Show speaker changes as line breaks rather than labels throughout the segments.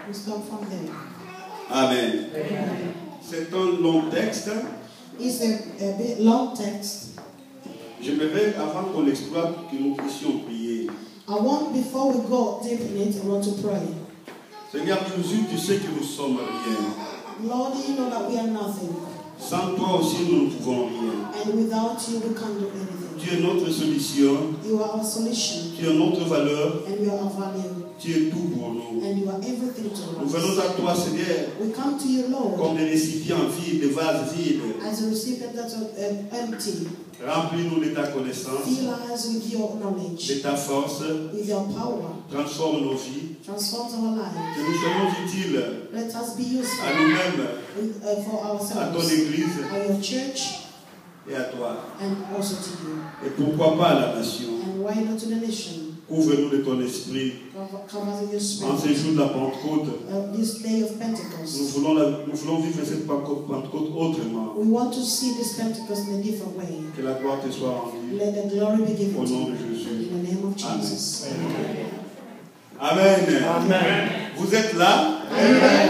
We start from there.
Amen.
Amen.
C'est un long texte.
It's a bit long text.
J'aimerais, avant qu'on l'exploite, que nous puissions prier.
I want, before we go deep in it, I want to pray.
Seigneur Jésus, tu sais que nous sommes rien.
Lord, you know that we are nothing.
Sans toi aussi, nous ne pouvons rien.
And without you, we can't do anything.
Tu es notre solution.
You are our solution.
Tu es notre valeur.
And you are our value.
Tu es tout pour nous.
And you are everything to
Nous
us.
venons à toi, Seigneur,
We come to you, Lord,
comme des récipients vides, des vases vides.
as a recipient that are empty.
Remplis-nous de ta connaissance,
Fill us with your knowledge,
de ta force.
with your power.
Transforme nos vies.
Transform our lives.
Que nous soyons utiles
Let us be useful
à nous-mêmes,
for
à ton
ourselves,
Église
for your church,
et à toi.
and also to you.
Et pourquoi pas à la nation.
And why not to the nation?
Couvre-nous de ton esprit.
Come as in your
En
spirit.
ces jours de la Pentecôte,
This day of
nous
Pentecost,
voulons vivre cette Pentecôte autrement.
we want to see this Pentecost in a different way.
Que la gloire te soit rendue.
Let the glory be given
Au
to
nom
you.
de Jésus.
In the name of Jesus.
Amen.
Amen.
Vous êtes là?
Amen.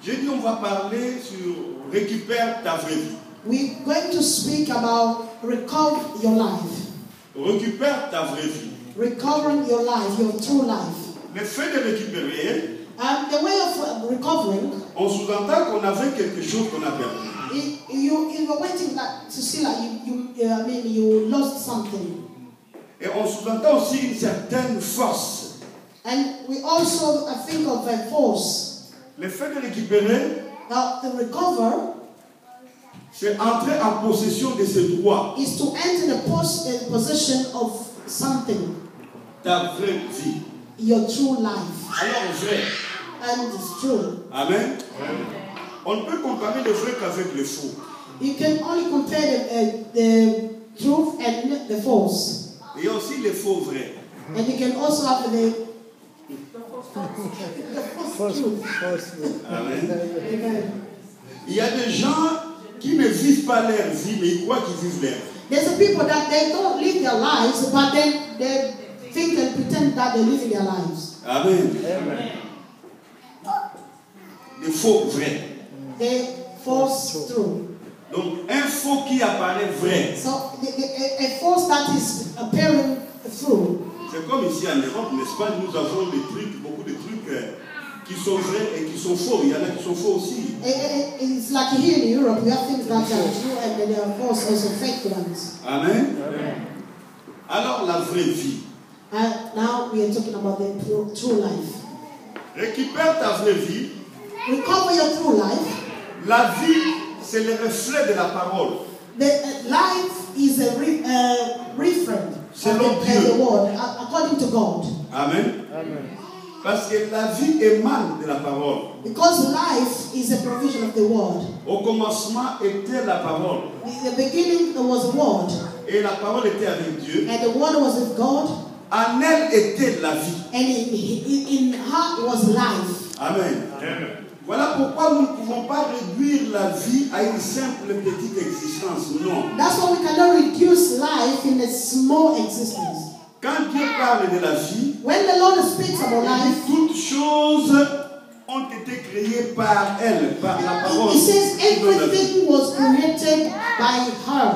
J'ai dit on va parler sur récupère ta vraie vie.
We're going to speak about recover your life.
Récupère ta vraie vie.
Recovering your life, your true life.
Le fait de récupérer,
And the way of recovering,
on sous-entend qu'on avait quelque chose qu'on a perdu.
you were waiting to see like you lost something.
Et on sous-entend aussi une certaine force.
And we also think of a force.
Le fait de récupérer,
Now the recover
c'est entrer en possession de ses droits.
is to enter the possession of something,
Ta vraie vie.
your true life.
Alors vrai.
And it's true.
Amen. On ne peut comparer le vrai qu'avec le faux.
You can only compare the truth and the false.
Il y a aussi les faux vrais.
And you can also have the
False
truth.
Amen.
Amen.
Il y a des gens qui ne vivent pas leur vie, mais ils croient qu'ils vivent leur vie.
There's a people that they don't live their lives, but then they think and pretend that they're living their lives.
Amen.
Amen.
Les faux vrais.
They false true.
Donc un faux qui apparaît vrai.
So a false that is appearing true.
C'est comme ici en Europe, n'est-ce pas? Nous avons des trucs, beaucoup de trucs qui sont vrais et qui sont faux. Il y en a qui sont faux aussi.
It's like here in Europe, we have things that are true and then there are false, also fake ones.
Amen.
Amen.
Alors la vraie vie.
Now we are talking about the true life.
Récupère ta vraie vie.
Recover your true life.
La vie, c'est le reflet de la parole.
The life is a refrain
C'est
of
Dieu.
the word, according to God.
Amen.
Amen.
Parce que la vie émane de la parole.
Because life is a provision of the word.
Au commencement était la parole.
In the beginning there was a word,
Et la parole était avec Dieu.
and the word was with God,
En elle était la vie.
and in her was life.
Amen.
Amen.
Voilà pourquoi nous ne pouvons pas réduire la vie à une simple petite existence. Non.
That's why we cannot reduce life in a small existence.
Quand Dieu parle de la vie,
When the Lord speaks about life,
toutes choses ont été créées par elle, par la parole.
He says
de la vie.
everything was created by her,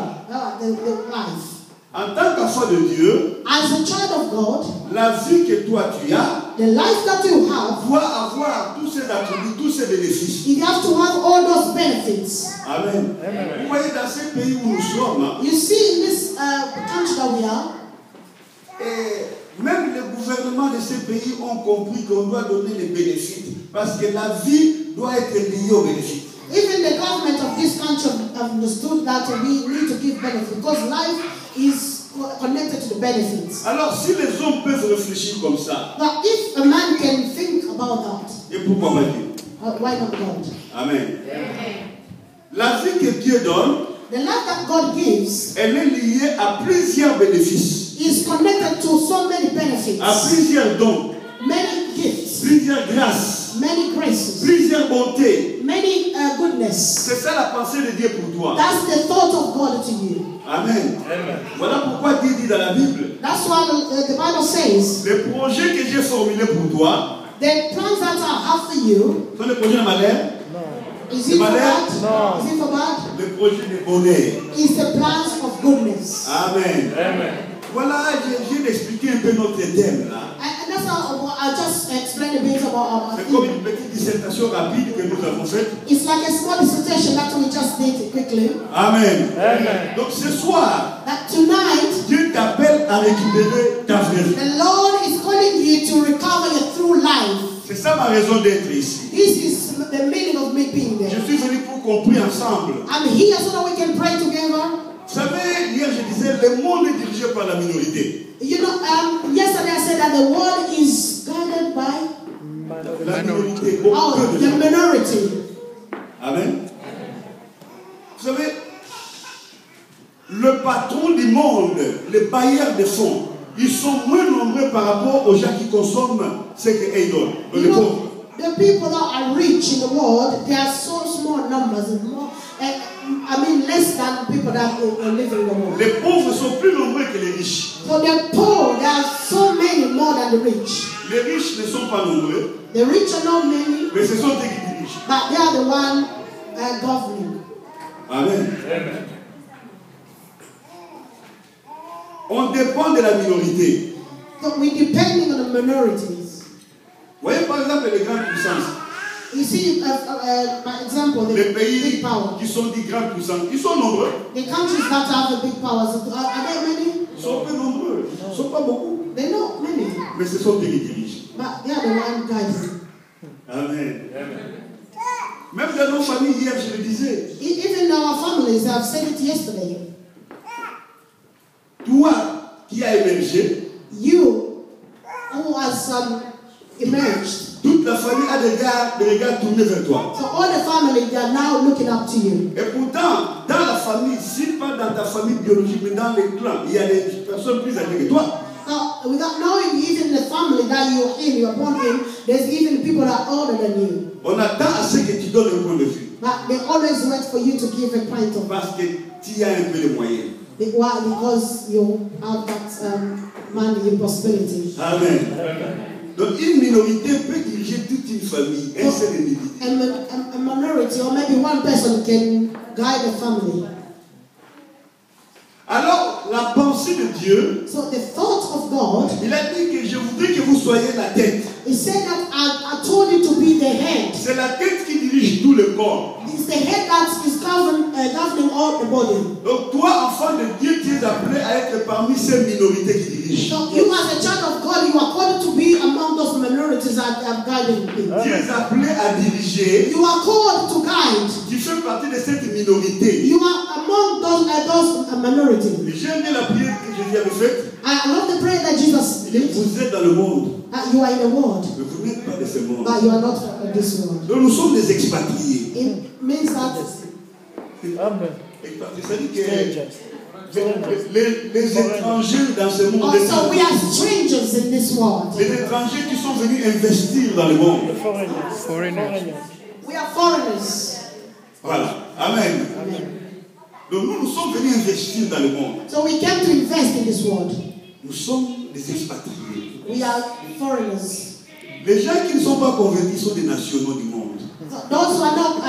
the life.
En tant qu'enfant de Dieu,
As a child of God,
la vie que toi tu as
the life that you have,
doit avoir tous ces attributs, tous ces bénéfices.
you have to have all those benefits.
Amen.
Amen.
Vous voyez, dans ces pays où nous sommes,
You see, in this country that we are,
et même les gouvernements de ces pays ont compris qu'on doit donner les bénéfices. Parce que la vie doit être liée aux bénéfices.
even the government of this country have understood that we need to give benefits because life is connected to the benefits.
Alors, si les hommes peuvent réfléchir comme ça,
Now, if a man can think about that,
et pourquoi pas Dieu?
why not God?
Amen. La vie que Dieu donne,
The life that God gives
elle est liée à plusieurs bénéfices,
is connected to so many benefits,
à plusieurs dons,
many gifts,
plusieurs grâces,
many graces,
plusieurs bontés.
many goodness.
C'est ça la pensée de Dieu pour toi.
That's the thought of God to you.
Amen.
Amen.
Voilà pourquoi Dieu dit dans la Bible,
That's why the Bible says,
le projet que j'ai formulé pour toi,
The plans that I have for you,
sont des projets de malheur.
is it for bad?
No.
Is it for bad?
Les projets de bonheur.
It's the plans of goodness.
Amen.
Amen.
Voilà, j'ai d'expliquer un peu notre thème là.
And that's how I'll just explain a bit about our
C'est comme
theme.
une petite dissertation rapide que nous avons faite.
It's like a small dissertation that we just did quickly.
Amen.
Amen.
Donc ce soir,
That tonight,
Dieu t'appelle à récupérer ta vraie vie.
the Lord is calling you to recover your true life.
C'est ça ma raison d'être ici.
This is the meaning of me being
Je
there.
suis venu pour qu'on prie ensemble.
I'm here so that we can pray together.
Vous savez, hier je disais, le monde est dirigé par la minorité.
You know, yesterday I said that the world is guided by
La minorité, beaucoup
the
de gens.
minority.
Amen. Vous savez, le patron du monde, les bailleurs de fonds, ils sont moins nombreux par rapport aux gens qui consomment ce qu'ils donnent.
You
Les
know,
pauvres.
the people that are rich in the world, they are so small numbers and more. Less than people that live in the world.
Les pauvres sont plus nombreux que les riches.
So the poor, there are so many more than the rich.
Les riches ne sont pas nombreux,
The rich are not many,
mais ce sont eux qui dirigent.
but they are the one governing.
Amen.
Amen.
On dépend de la minorité.
So we're depending on the minorities.
Voyez par exemple les grandes puissances.
You see, by example, the
Les
big
pays
power.
qui sont dits grandes puissances, ils sont nombreux.
The countries that have the big powers, are there many?
Ils sont peu nombreux. Ils ne sont pas beaucoup.
They're not many,
Mais ce sont eux qui dirigent.
but they are the one guiding.
Amen.
Amen.
Même dans nos familles, hier, je le disais.
Even our families, I've said it yesterday.
Toi qui as émergé,
You, who has emerged,
toute la famille a des regards tournés vers toi.
so all the family, they are now looking up to you.
Et pourtant, dans la famille, si pas dans ta famille biologique, mais dans les clans, il y a des personnes plus âgées que toi.
Now, without knowing even the family that you're in, you're born in, there's even people that are older than you.
On attend à ce que tu donnes un point de vue.
But they always wait for you to give a point of
Parce que tu as un peu de moyens.
why? Because you have that money and possibility.
Amen. Donc une minorité peut diriger toute une famille, un seul individu.
A minority or maybe one person can guide a family.
Alors, la pensée de Dieu,
So the thought of God,
il a dit que je voudrais que vous soyez la tête.
he said that I told you to be the head.
C'est la tête qui dirige tout le corps.
It's the head that is governing all the body.
Donc toi, enfant de Dieu, tu es appelé à être parmi ces minorités qui dirigent.
So you as a child of God, you are called to be among those minorities that are guiding people.
Tu es appelé à diriger.
You are called to guide.
Tu fais partie de cette minorité.
You are among those minorities.
J'aime bien la prière que Jésus avait faite.
I love the prayer that Jesus
Il dit,
did.
vous êtes dans le monde,
You are in the world,
mais vous n'êtes pas de ce monde.
but you are not of this world.
Donc nous sommes des expatriés.
It means that
Amen.
Expatriés, ça dit que
Strangers.
les étrangers dans ce monde,
also we are strangers in this world.
les étrangers qui sont venus investir dans le monde.
The foreigners. Foreigners.
We are foreigners.
Voilà. Amen.
Amen.
Donc nous sommes venus investir dans le monde.
So we came to invest in this world.
Nous sommes des expatriés.
We are foreigners.
Les gens qui ne sont pas convertis sont des nationaux du monde.
So those who are not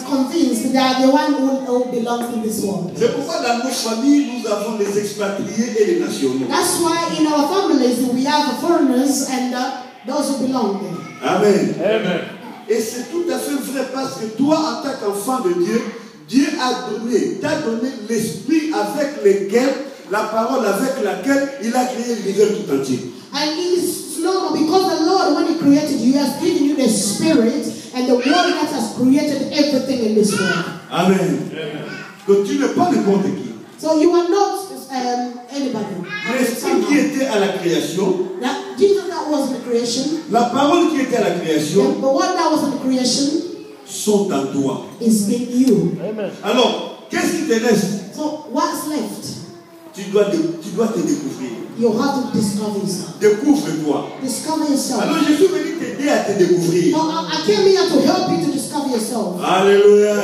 convinced, they are the one who belongs in this world.
C'est pourquoi dans nos familles, nous avons les expatriés et les nationaux.
That's why in our families we have foreigners and those who belong there.
Amen.
Amen.
Et c'est tout à fait vrai parce que toi, en tant qu'enfant de Dieu, Dieu t'a donné l'esprit avec lequel, la parole avec laquelle il a créé l'univers tout entier.
And it is normal because the Lord, when He created you, has given you the Spirit and the Word that has created everything in this world.
Amen. Donc tu n'es pas n'importe qui.
So you are not anybody.
L'esprit qui était à la création,
That Jesus that was in the creation,
la parole qui était à la création,
the Word that was in the creation
sont en toi.
is in you.
Amen.
Alors, qu'est-ce qui te reste?
So what's left?
Tu dois te découvrir.
You have to discover yourself.
Découvre-toi.
Discover yourself.
Alors je suis venu t'aider à te découvrir.
So I came here to help you to discover yourself.
Alléluia.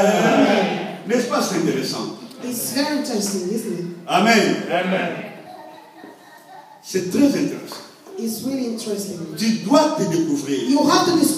N'est-ce pas, c'est intéressant?
It's very interesting, isn't it?
Amen.
Amen.
C'est très intéressant.
is really interesting.
Tu dois te découvrir.
You have to discover.